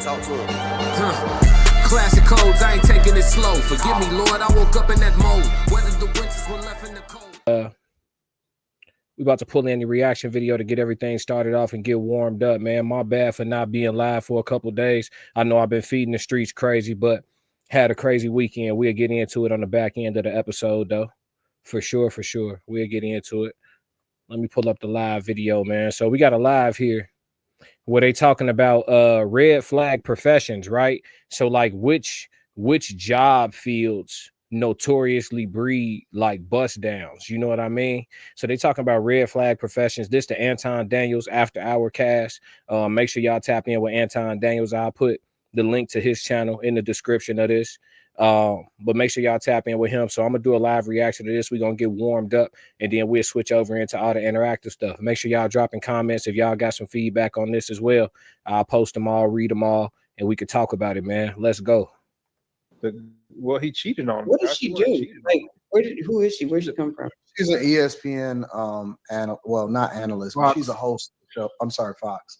Talk to him. Classic codes, I ain't taking it slow. Forgive me, Lord, I woke up in that mode. Whether the winters were left in the cold. We about to pull in the reaction video to get everything started off and get warmed up, man. My bad for not being live for a couple of days. I know I've been feeding the streets crazy, but had a crazy weekend. We'll get into it on the back end of the episode, though. For sure. We'll get into it. Let me pull up the live video, man. So we got a live here where they talking about red flag professions, right? So like which job fields notoriously breed like bust downs, you know what I mean? So they talking about red flag professions. This the Anton Daniels After Hour cast. Make sure y'all tap in with Anton Daniels. I'll put the link to his channel in the description of this. But make sure y'all tap in with him. So I'm gonna do a live reaction to this. We're gonna get warmed up and then we'll switch over into all the interactive stuff. Make sure y'all dropping comments if y'all got some feedback on this as well. I'll post them all, read them all, and we could talk about it, man. Let's go. Well, he cheated on her. What does she do? Like, who is she? Where she come from? She's an ESPN not analyst, but she's a host show. I'm sorry, Fox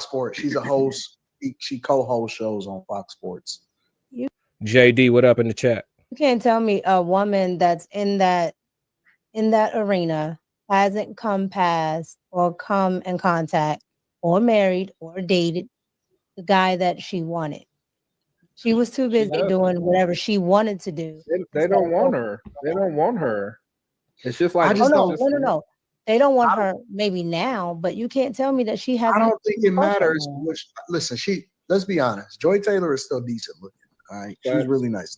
Sports. She's a host. She co-hosts shows on Fox Sports. JD, what up in the chat? You can't tell me a woman that's in that arena hasn't come past or come in contact or married or dated the guy that she wanted. She was too busy doing whatever she wanted to do. They don't want her. They don't want her. It's just like no. They don't want her maybe now, but you can't tell me that she hasn't. I don't think it matters. Listen, let's be honest. Joy Taylor is still decent looking. All right, she's really nice.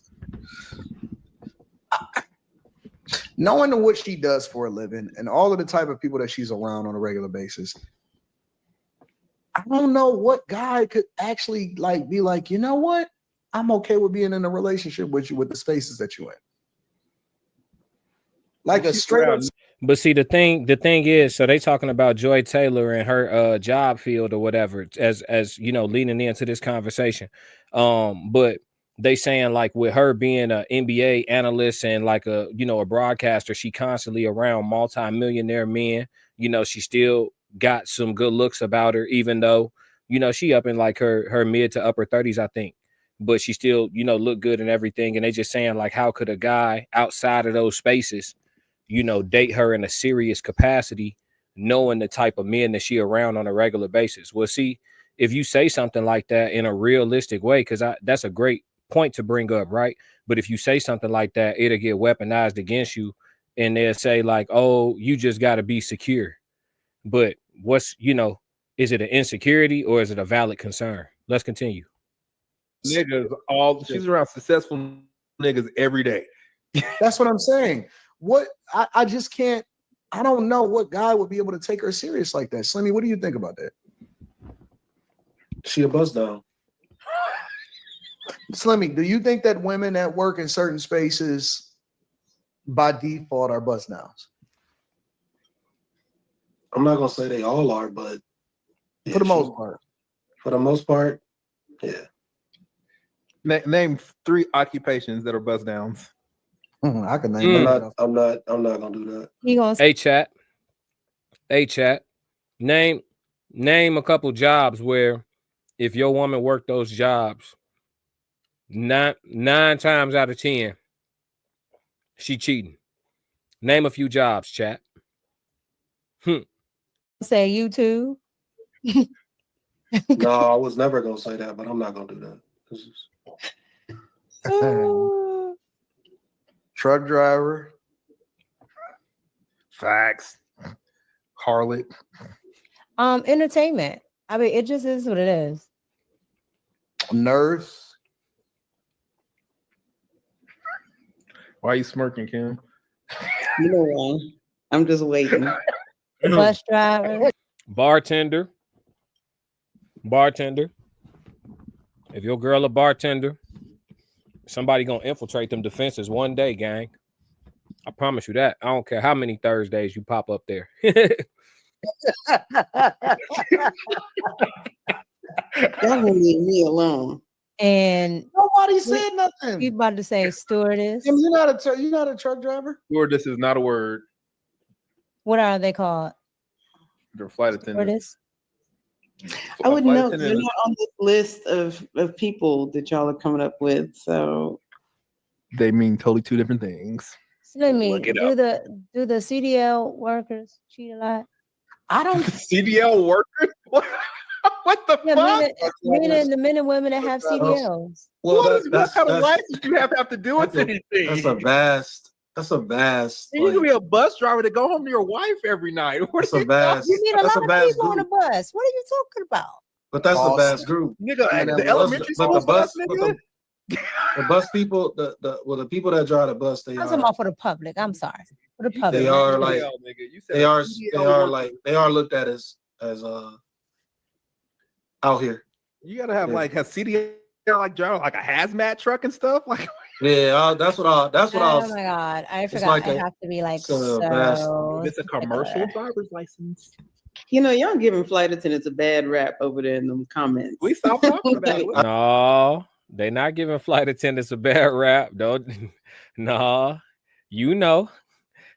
Knowing what she does for a living and all of the type of people that she's around on a regular basis, I don't know what guy could actually be like, you know what? I'm okay with being in a relationship with you with the spaces that you're in. Like a straight up. But see, the thing is, so they talking about Joy Taylor and her job field or whatever, as you know, leading into this conversation. But they saying like with her being an NBA analyst and like a broadcaster, she constantly around multi-millionaire men. You know, she still got some good looks about her, even though, you know, she up in like her mid to upper 30s, I think. But she still, you know, look good and everything. And they just saying like, how could a guy outside of those spaces, you know, date her in a serious capacity, knowing the type of men that she around on a regular basis? Well, see, if you say something like that in a realistic way, because that's a great point to bring up, right? But if you say something like that, it'll get weaponized against you, and they'll say like, oh, you just got to be secure. But what's, you know, is it an insecurity or is it a valid concern? Let's continue. Niggas, she's around successful niggas every day. That's what I'm saying. What I just can't. I don't know what guy would be able to take her serious like that. Slimmy, what do you think about that? She a buzz down. Slimmy, do you think that women that work in certain spaces by default are buzz downs? I'm not gonna say they all are, but yeah, for the most part. For the most part, yeah. Name 3 occupations that are buzz downs. I can name. I'm not gonna do that. Hey chat. Name a couple jobs where if your woman worked those jobs, nine times out of 10, she cheating. Name a few jobs, chat. Say YouTube. No, I was never gonna say that, but I'm not gonna do that. Truck driver. Facts. Harlot. Entertainment. I mean, it just is what it is. Nurse. Why are you smirking, Kim? You know why? I'm just waiting. Bus driver. Bartender. If your girl a bartender, somebody gonna infiltrate them defenses one day, gang. I promise you that. I don't care how many Thursdays you pop up there. That won't leave me alone. And nobody said nothing. You about to say stewardess? You're not a truck driver. Stewardess is not a word. What are they called? They're flight attendants. I wouldn't flight know. 'Cause they're attendant not on this list of people that y'all are coming up with. So they mean totally two different things. So let me Look it do up. the CDL workers cheat a lot? I don't. CDL workers? What the Yeah, fuck? meaning the men and women that have CDLs. Well, What kind of license you have to do with that's anything? a vast. That's a vast. You can Like, be a bus driver to go home to your wife every night. What that's are a you vast. You meet a That's lot a of vast people on a group. bus. What are you talking about? But that's a Awesome. vast group. nigga, Man, the that elementary But school the bus, bus, but nigga. the bus people, the people that drive the bus, I'm talking about for the public. I'm sorry. For the You public. They said are like CDL, nigga. You said they a are CDL worker. they are looked at as out here. You gotta have Yeah. like a CDL, like driving like a hazmat truck and stuff. Like Yeah, that's what I Oh was. my God. I forgot. like I a- have to be like it's a vast- so. it's a commercial particular. driver's license. y'all giving flight attendants a bad rap over there in them comments. We stopped talking about it. No, they not giving flight attendants a bad rap. Don't. No, you know,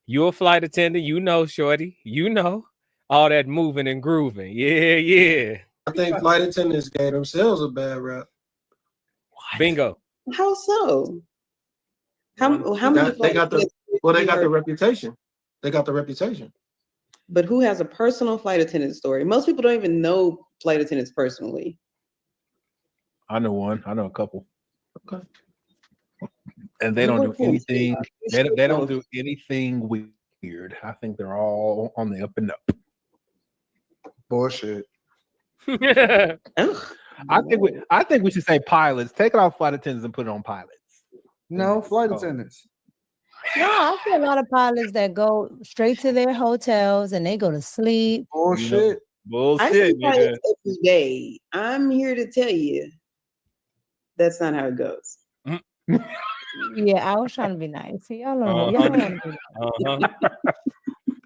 you a flight attendant. You know, shorty. You know all that moving and grooving. Yeah, yeah. I think flight attendants gave themselves a bad rap. Bingo. How so? How many They got the flight reputation. They got the reputation. But who has a personal flight attendant story? Most people don't even know flight attendants personally. I know one. I know a couple. Okay. And they don't do What kind of anything. shit? They don't do anything weird. I think they're all on the up and up. bullshit. Ugh. I think we should say pilots. Take it off flight attendants and put it on pilots. No, flight Oh. attendants. No, I see a lot of pilots that go straight to their hotels and they go to sleep. Bullshit. I see Bullshit, nigga. pilots every day. I'm here to tell you that's not how it goes. Yeah, I was trying to be nice. See, y'all don't Uh-huh. want to do that.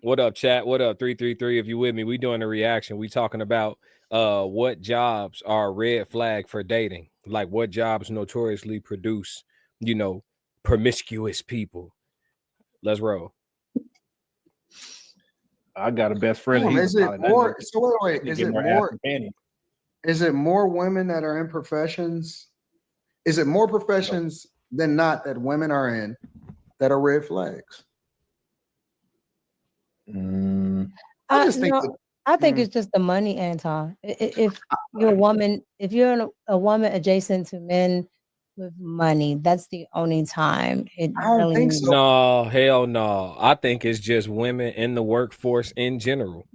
What up, chat? What up? 333. If you with me, we doing a reaction. We talking about what jobs are a red flag for dating. Like what jobs notoriously produce, promiscuous people. Let's roll. I got a best friend. Damn, He's is a it pilot. That more? nigga So wait, need to is get it more ass more? and panties. Is it more women that are in professions? Is it more professions than not that women are in that are red flags? I just think No, that- I think it's just the money, Anton. If you're a woman, if you're a woman adjacent to men with money, that's the only time it I don't really. think so. No, hell no. I think it's just women in the workforce in general.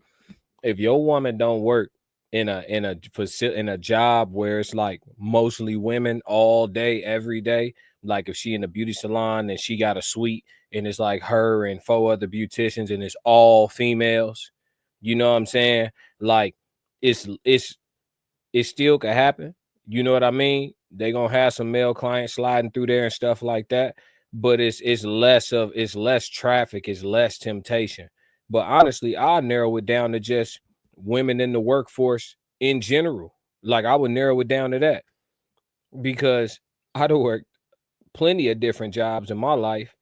If your woman don't work in a job where it's like mostly women all day, every day, like if she in a beauty salon and she got a suite and it's like her and 4 other beauticians and it's all females, you know what I'm saying? Like it still could happen. You know what I mean? They gonna have some male clients sliding through there and stuff like that. But it's less traffic, it's less temptation. But honestly, I'll narrow it down to just women in the workforce in general. Like I would narrow it down to that because I'd worked plenty of different jobs in my life.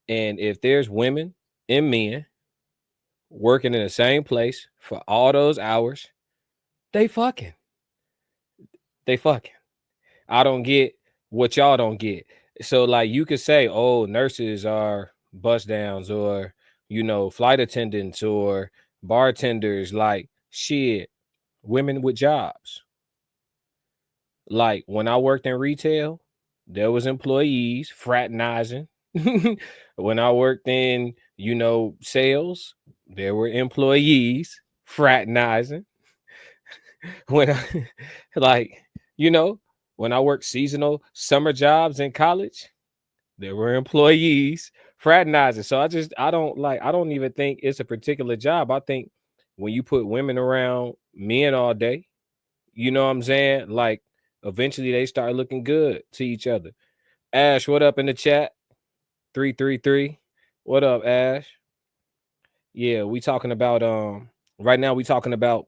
And if there's women and men working in the same place for all those hours, they fucking. I don't get what y'all don't get. So like you could say, oh, nurses are bust downs or flight attendants or bartenders, like shit, women with jobs. Like when I worked in retail, there was employees fraternizing. When I worked in, sales, there were employees fraternizing. When I, like, when I worked seasonal summer jobs in college, there were employees fraternizing. So I don't even think it's a particular job. I think when you put women around men all day, you know what I'm saying? Like eventually they start looking good to each other. Ash, what up in the chat? 333. What up, Ash? Yeah, we talking about right now we talking about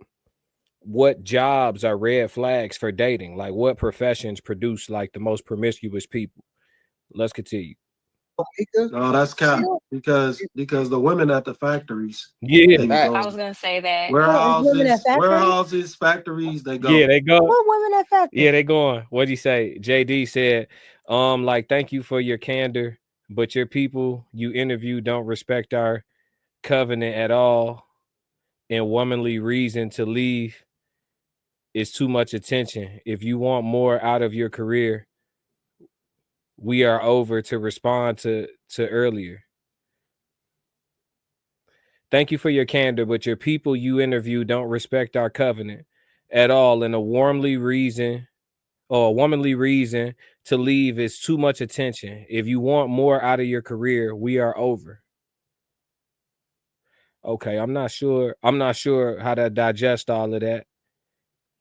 what jobs are red flags for dating? Like what professions produce like the most promiscuous people? Let's continue. No, that's cap because the women at the factories, Yeah, they Facts. go I was gonna say that. Women at factories? warehouses, factories, they go. yeah, they go. What women at factories? Yeah, they going. What'd he say? JD said, like, thank you for your candor, but your people you interview don't respect our covenant at all, and womanly reason to leave is too much attention. If you want more out of your career, we are over to respond to earlier. Thank you for your candor, but your people you interview don't respect our covenant at all, and a womanly reason to leave is too much attention. If you want more out of your career, we are over. Okay, I'm not sure how to digest all of that,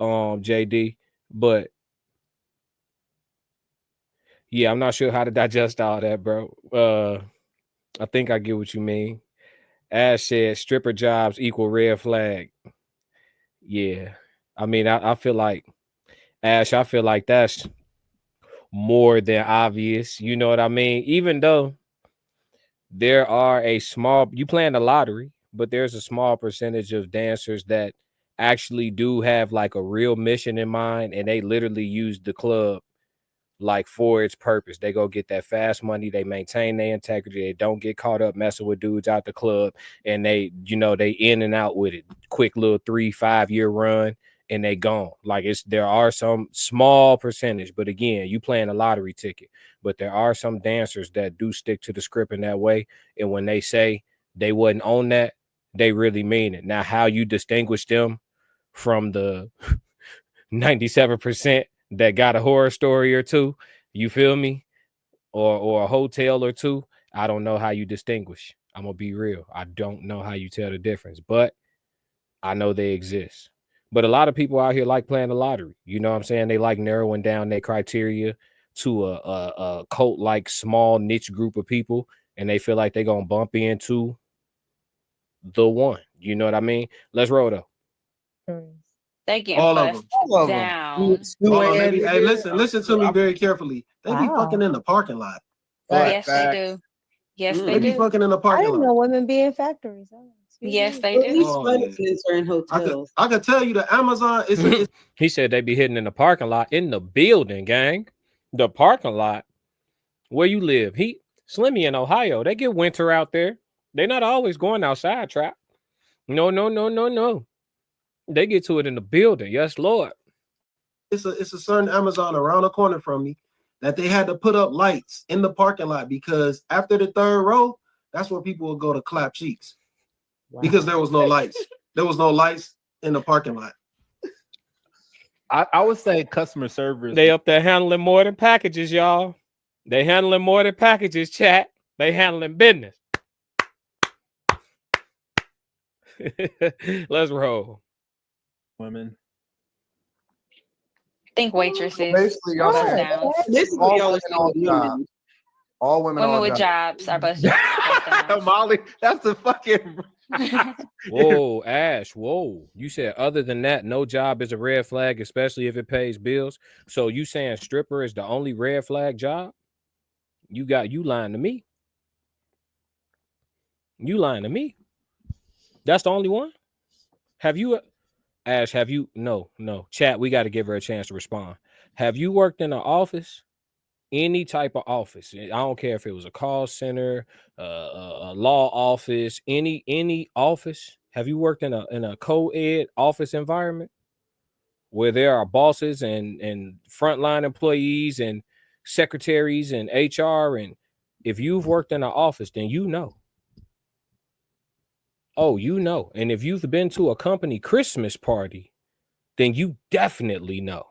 JD, but yeah, I'm not sure how to digest all that, bro. I think I get what you mean. Ash said stripper jobs equal red flag. Yeah. I mean, I feel like Ash, I feel like that's more than obvious. You know what I mean? Even though there are you playing the lottery, but there's a small percentage of dancers that actually do have like a real mission in mind, and they literally use the club like for its purpose. They go get that fast money, they maintain their integrity, they don't get caught up messing with dudes out the club, and they in and out with it. Quick little 3-5 year run and they gone. Like there are some small percentage, but again, you playing a lottery ticket. But there are some dancers that do stick to the script in that way, and when they say they wasn't on that, they really mean it. Now, how you distinguish them from the 97% that got a horror story or two, you feel me, or a hotel or two, I don't know how you distinguish. I'm gonna be real, I don't know how you tell the difference, but I know they exist. But a lot of people out here like playing the lottery. You know what I'm saying? They like narrowing down their criteria to a cult like small niche group of people, and they feel like they're gonna bump into the one. You know what I mean? Let's roll though. They getting All of fussed them. All of them. down. Hold on, hey, listen to me very carefully. They be Wow. fucking in the parking lot. Yes, they Facts. do. Yes, They they be do. fucking in the I parking didn't lot. know women be in factories. Oh, excuse Yes, me. they At do. least Oh, flight yeah. attendants are in hotels. I could tell you the Amazon is He said they be hitting in the parking lot, in the building, gang. The parking lot. Where you live? Slimmy in Ohio. They get winter out there. They're not always going outside, trap. No. They get to it in the building. Yes, Lord. it's a certain Amazon around the corner from me that they had to put up lights in the parking lot because after the third row, that's where people would go to clap cheeks. Wow. Because there was no lights. There was no lights in the parking lot. I would say customer service. They up there handling more than packages, y'all. They handling more than packages, chat. They handling business. Let's roll. Women. I think waitresses. Basically, y'all bust saying downs. This is all what y'all are women, all saying. jobs. Women. All women, Women all with jobs are bust downs. Molly, that's the fucking. Whoa, Ash. Whoa. You said other than that, no job is a red flag, especially if it pays bills. So you saying stripper is the only red flag job? You lying to me. You lying to me. That's the only one? Have you, Ash, no. Chat, we got to give her a chance to respond. Have you worked in an office? Any type of office? I don't care if it was a call center, a law office, any office. Have you worked in a co-ed office environment where there are bosses and frontline employees and secretaries and HR? And if you've worked in an office, then you know. Oh, you know. And if you've been to a company Christmas party, then you definitely know.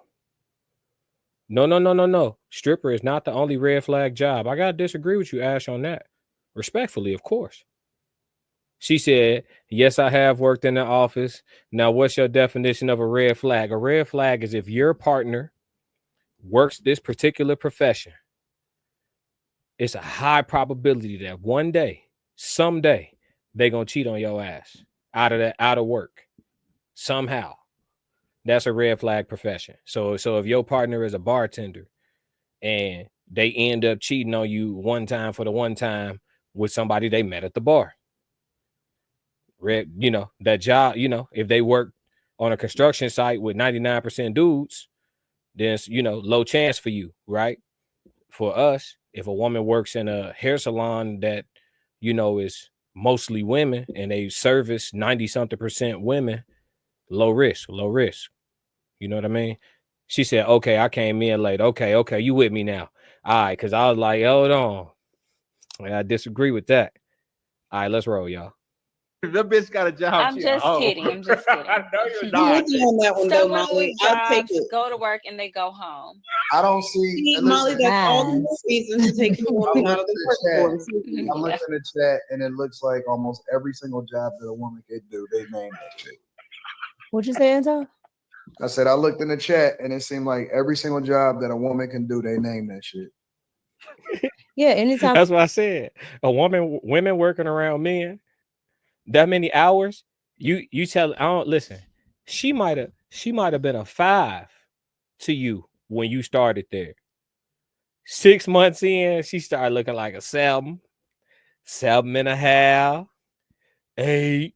No. Stripper is not the only red flag job. I gotta disagree with you, Ash, on that. Respectfully, of course. She said, yes, I have worked in the office. Now, what's your definition of a red flag? A red flag is if your partner works this particular profession, it's a high probability that one day, someday, they're gonna cheat on your ass out of work. Somehow. That's a red flag profession. So if your partner is a bartender and they end up cheating on you one time for the one time with somebody they met at the bar. You know, that job, you know, if they work on a construction site with 99% dudes, then it's, you know, low chance for you, right? For us, if a woman works in a hair salon that, you know, is mostly women and they service 90 something percent women, low risk, low risk. You know what I mean? She said, okay, I came in late. Okay, you with me now. All right, because I was like, hold on. I disagree with that. All right, let's roll, y'all. That bitch got a job. I'm just kidding. I'm just kidding. I know you're I'm not. with you on that one, though, Someone Molly. with I'll take jobs it. go to work and they go home. I don't see. See, and Molly, listen, that's all the more Yes. reason to take the woman out of the workforce. I looked in the chat, and it looks like almost every single job that a woman could do, they named that shit. What'd you say, Anton? I said I looked in the chat, and it seemed like every single job that a woman can do, they name that shit. Yeah, anytime. That's what I said. Women working around men, that many hours. You tell. I don't listen. She might have been a 5 to you when you started there. 6 months in, she started looking like a 7, 7.5, 8.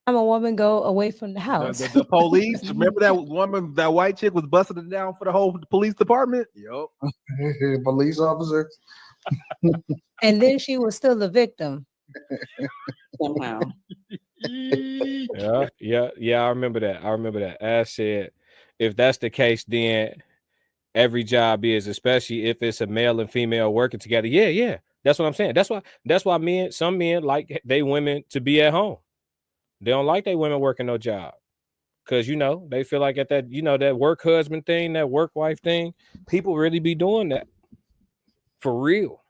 I'm a woman go away from the house. The police. Remember that woman, that white chick was busting it down for the whole police department? Yup. Police officer. And then she was still the victim. Somehow. Yeah. I remember that. Ash said, if that's the case, then every job is, especially if it's a male and female working together. Yeah. That's what I'm saying. That's why some men like they women to be at home. They don't like they women working no job. Cause you know, they feel like at that, you know, that work husband thing, that work wife thing, people really be doing that for real.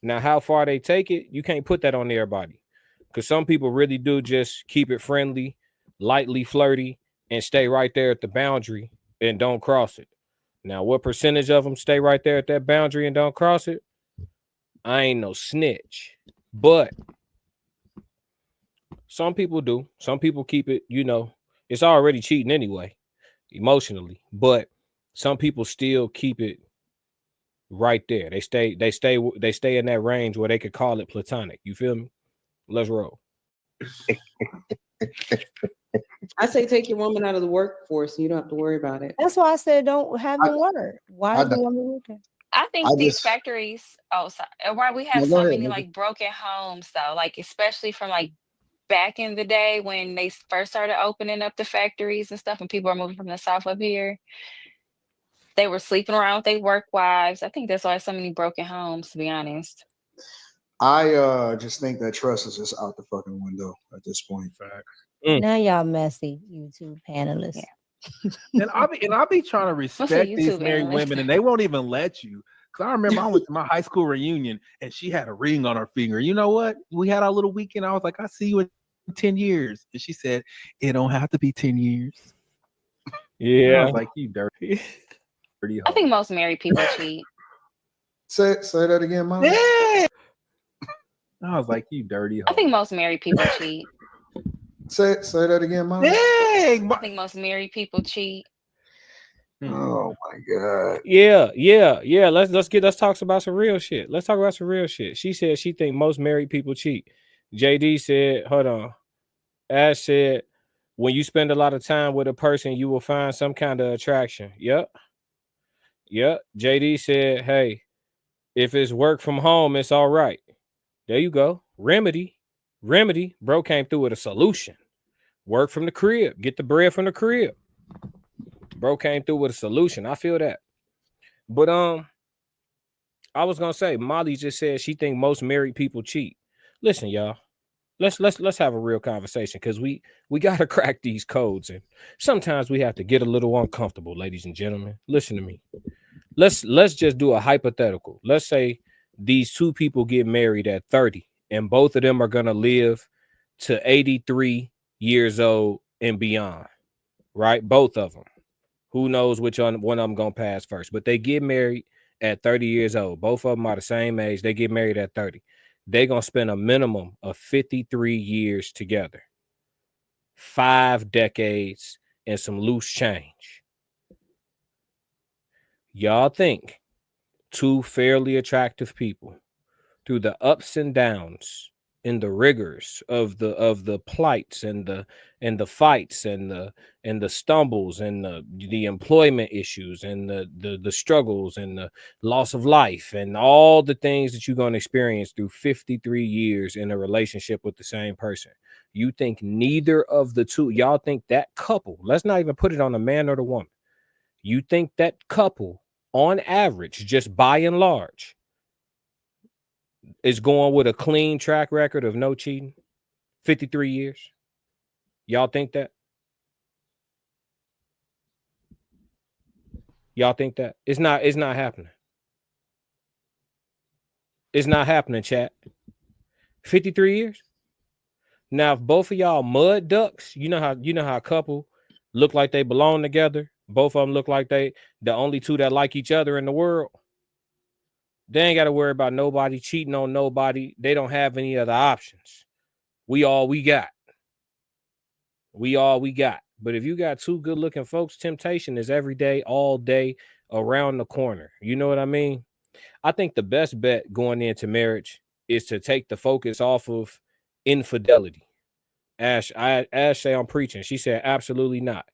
Now, how far they take it, you can't put that on everybody. Because some people really do just keep it friendly, lightly flirty, and stay right there at the boundary and don't cross it. Now, what percentage of them stay right there at that boundary and don't cross it? I ain't no snitch. But some people do. Some people keep it, you know, it's already cheating anyway, emotionally. But some people still keep it right there. They stay in that range where they could call it platonic. You feel me? Let's roll. I say take your woman out of the workforce and you don't have to worry about it. That's why I said don't have them work. Why is the woman working? I think I these just- factories, why we have No, go so ahead, many nigga. like broken homes though, like especially from like back in the day when they first started opening up the factories and stuff and people are moving from the south up here. They were sleeping around with their work wives. I think that's why so many broken homes, to be honest. I just think that trust is just out the fucking window at this point. Now y'all messy, you two panelists. And I'll be trying to respect these YouTube married analyst? women, and they won't even let you. Because I remember I went to my high school reunion, and she had a ring on her finger. You know what? We had our little weekend. I was like, "I see you in 10 years," and she said, "It don't have to be 10 years." I Yeah. was like, "You dirty." I think most married people cheat. Say that again, Mom. Yeah. I was like, "You dirty." I think most married people cheat. Say that again, Mom. Dang. I think most married people cheat. Oh my god. Yeah. Let's talk about some real shit. Let's talk about some real shit. She said she think most married people cheat. JD said, hold on. Ash said, when you spend a lot of time with a person, you will find some kind of attraction. Yep. JD said, hey, if it's work from home, it's all right. There you go. Remedy. Bro came through with a solution. Work from the crib. Get the bread from the crib. Bro came through with a solution. I feel that. But I was gonna say, Molly just said she think most married people cheat. Listen, y'all. Let's have a real conversation because we gotta crack these codes, and sometimes we have to get a little uncomfortable, ladies and gentlemen. Listen to me. Let's just do a hypothetical. Let's say these two people get married at 30, and both of them are gonna live to 83 years old and beyond. Right? Both of them. Who knows which one of them gonna pass first? But they get married at 30 years old. Both of them are the same age. They get married at 30. They're gonna spend a minimum of 53 years together. 5 decades and some loose change. Y'all think two fairly attractive people, through the ups and downs and the rigors of the plights and the fights and the stumbles and the employment issues and the struggles and the loss of life and all the things that you're going to experience through 53 years in a relationship with the same person, you think neither of the two, y'all think that couple, let's not even put it on the man or the woman, you think that couple on average, just by and large, is going with a clean track record of no cheating? 53 years. Y'all think that? Y'all think that? It's not happening. It's not happening, chat. 53 years. Now, if both of y'all mud ducks, you know how a couple look like they belong together. Both of them look like they the only two that like each other in the world. They ain't got to worry about nobody cheating on nobody. They don't have any other options. We all we got. We all we got. But if you got two good looking folks, temptation is every day, all day, around the corner. You know what I mean? I think the best bet going into marriage is to take the focus off of infidelity. Ash say I'm preaching. She said absolutely not.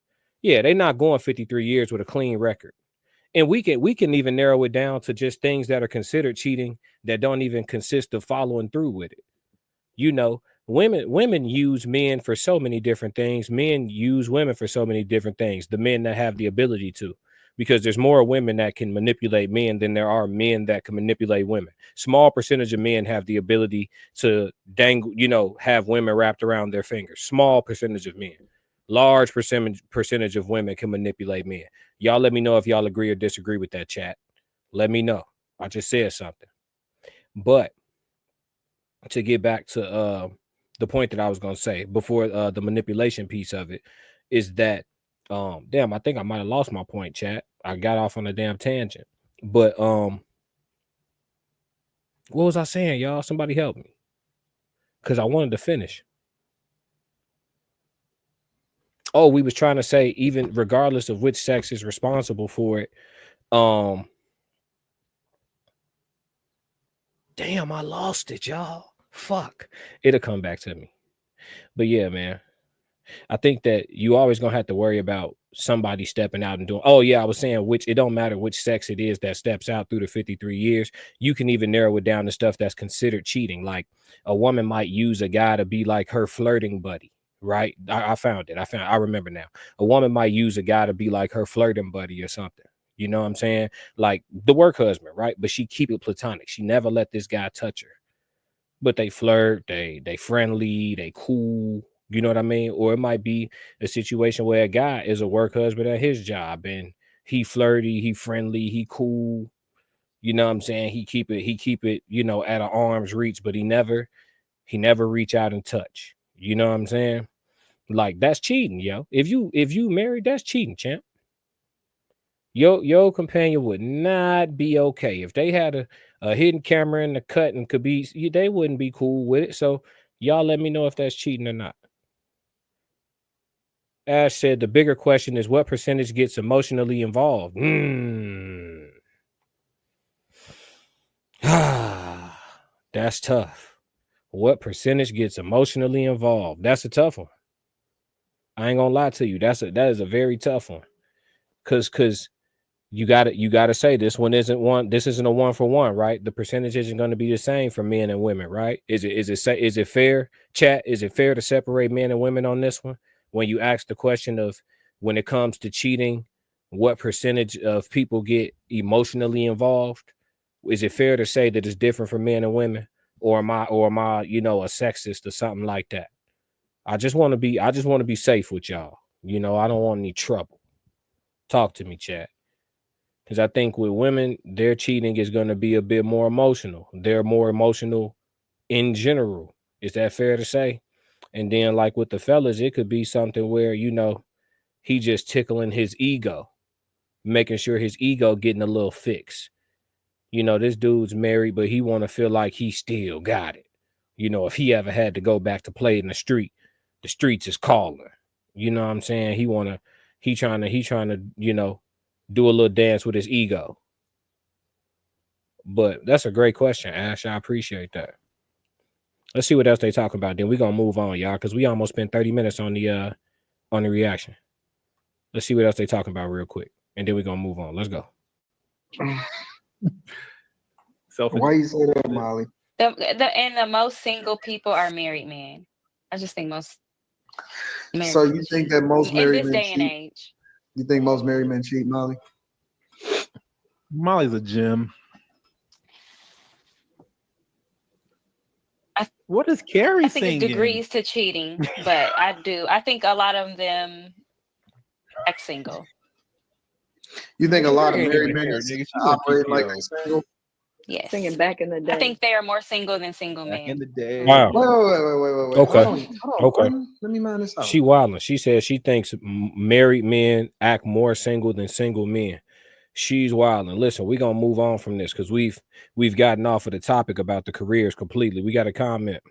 Yeah, they're not going 53 years with a clean record. And we can even narrow it down to just things that are considered cheating that don't even consist of following through with it. You know, women use men for so many different things. Men use women for so many different things. The men that have the ability to, because there's more women that can manipulate men than there are men that can manipulate women. Small percentage of men have the ability to have women wrapped around their fingers. Small percentage of men. Large percentage of women can manipulate men. Y'all let me know if y'all agree or disagree with that, chat. Let me know. I just said something. But to get back to the point that I was going to say before the manipulation piece of it is that, I think I might have lost my point, chat. I got off on a damn tangent. But what was I saying, y'all? Somebody help me. Because I wanted to finish. Oh, we was trying to say, even regardless of which sex is responsible for it, damn, I lost it, y'all. Fuck. It'll come back to me. But yeah, man. I think that you always gonna have to worry about somebody stepping out and doing. Oh yeah, I was saying it don't matter which sex it is that steps out through the 53 years. You can even narrow it down to stuff that's considered cheating. Like a woman might use a guy to be like her flirting buddy, right? I found it. I remember now. A woman might use a guy to be like her flirting buddy or something. You know what I'm saying? Like the work husband, right? But she keep it platonic. She never let this guy touch her. But they flirt, they friendly, they cool. You know what I mean? Or it might be a situation where a guy is a work husband at his job and he flirty, he friendly, he cool. You know what I'm saying? He keep it, at an arm's reach, but he never reach out and touch. You know what I'm saying? Like that's cheating, yo. If you married, that's cheating, champ. Your companion would not be okay if they had a hidden camera in the cut and could be. They wouldn't be cool with it. So y'all let me know if that's cheating or not. Ash said the bigger question is what percentage gets emotionally involved. That's tough. What percentage gets emotionally involved? That's a tough one. I ain't gonna lie to you. That is a very tough one. Cause you gotta say this isn't a 1-for-1, right? The percentage isn't going to be the same for men and women, right? Is it fair, chat? Is it fair to separate men and women on this one? When you ask the question of when it comes to cheating, what percentage of people get emotionally involved? Is it fair to say that it's different for men and women? Or am I, a sexist or something like that? I just want to be safe with y'all. I don't want any trouble. Talk to me, chat. Because I think with women, their cheating is going to be a bit more emotional. They're more emotional in general. Is that fair to say? And then like with the fellas, it could be something where, he just tickling his ego, making sure his ego getting a little fix. This dude's married, but he want to feel like he still got it. If he ever had to go back to play in the streets is calling. You know what I'm saying? He trying to, do a little dance with his ego? But that's a great question, Ash. I appreciate that. Let's see what else they talk about. Then we're gonna move on, y'all, because we almost spent 30 minutes on the reaction. Let's see what else they talking about real quick. And then we're gonna move on. Let's go. Why you say that, Molly? The most single people are married men. I just think most married So men you think that most in married this men day and cheat? age. You think most married men cheat, Molly? Molly's a gem. What is Carrie I think singing? it's degrees to cheating, but I think a lot of them act single. You think a lot of Ain't married even men here, that nigga. She operate went like PTO. they're single? Yes. Singing back in the day. I think they are more single than single Back in men. the day. Wow. Wait. Okay. Hold on. Okay. Let me mind this out. She wilding. She says she thinks married men act more single than single men. She's wilding. Listen, we're gonna move on from this because we've gotten off of the topic about the careers completely. We got a comment.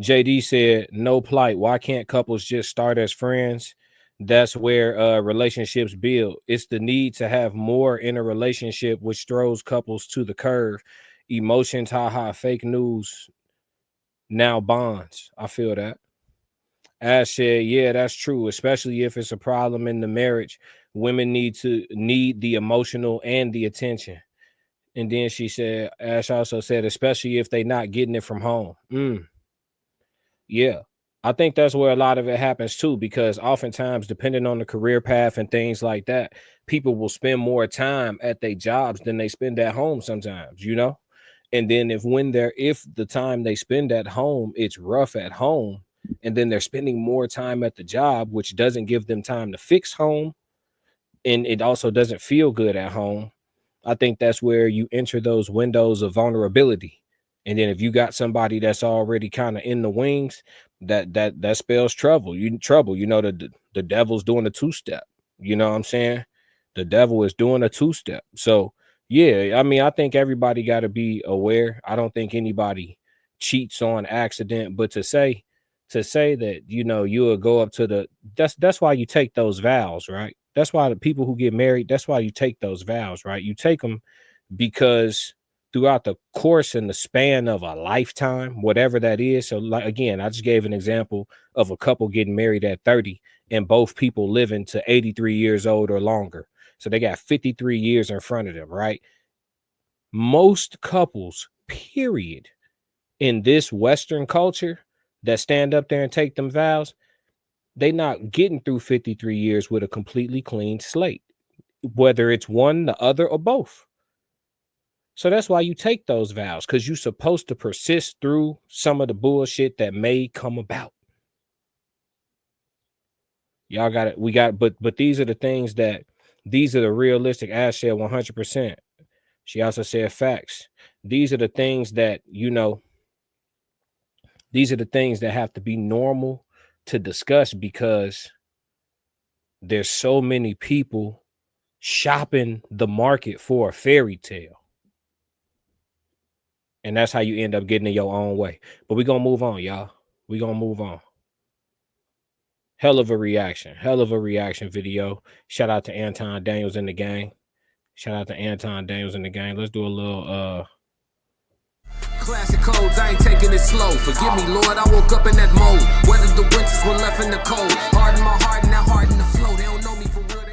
JD said, no plight. Why can't couples just start as friends? That's where relationships build. It's the need to have more in a relationship which throws couples to the curve. Emotions, fake news, now bonds. I feel that. Ash said, yeah, that's true, especially if it's a problem in the marriage. Women need the emotional and the attention. And then she said, Ash also said, especially if they're not getting it from home. Yeah, I think that's where a lot of it happens too, because oftentimes, depending on the career path and things like that, people will spend more time at their jobs than they spend at home sometimes, you know? And then if the time they spend at home, it's rough at home, and then they're spending more time at the job, which doesn't give them time to fix home, and it also doesn't feel good at home. I think that's where you enter those windows of vulnerability. And then if you got somebody that's already kind of in the wings, that spells trouble. You know, the devil's doing a two-step. You know what I'm saying? The devil is doing a two-step. So yeah, I mean, I think everybody got to be aware. I don't think anybody cheats on accident, but to say that, you know, you will go up to that's why you take those vows, right? That's why the people who get married, that's why you take those vows, right? You take them because throughout the course and the span of a lifetime, whatever that is. So like, again, I just gave an example of a couple getting married at 30 and both people living to 83 years old or longer. So they got 53 years in front of them, right? Most couples, period, in this Western culture that stand up there and take them vows, they not getting through 53 years with a completely clean slate, whether it's one, the other, or both. So that's why you take those vows, because you're supposed to persist through some of the bullshit that may come about. Y'all got it. But these are the things these are the realistic. Ash said 100%. She also said facts. These are the things that, you know, these are the things that have to be normal to discuss, because there's so many people shopping the market for a fairy tale. And that's how you end up getting in your own way. But we're going to move on, y'all. We're going to move on. Hell of a reaction video. Shout out to Anton Daniels in the gang. Let's do a little Classic codes, I ain't taking it slow. Forgive me, Lord, I woke up in that mode. Weathered the winters when left in the cold. Harden my heart and now harden the flow. They don't know me for real.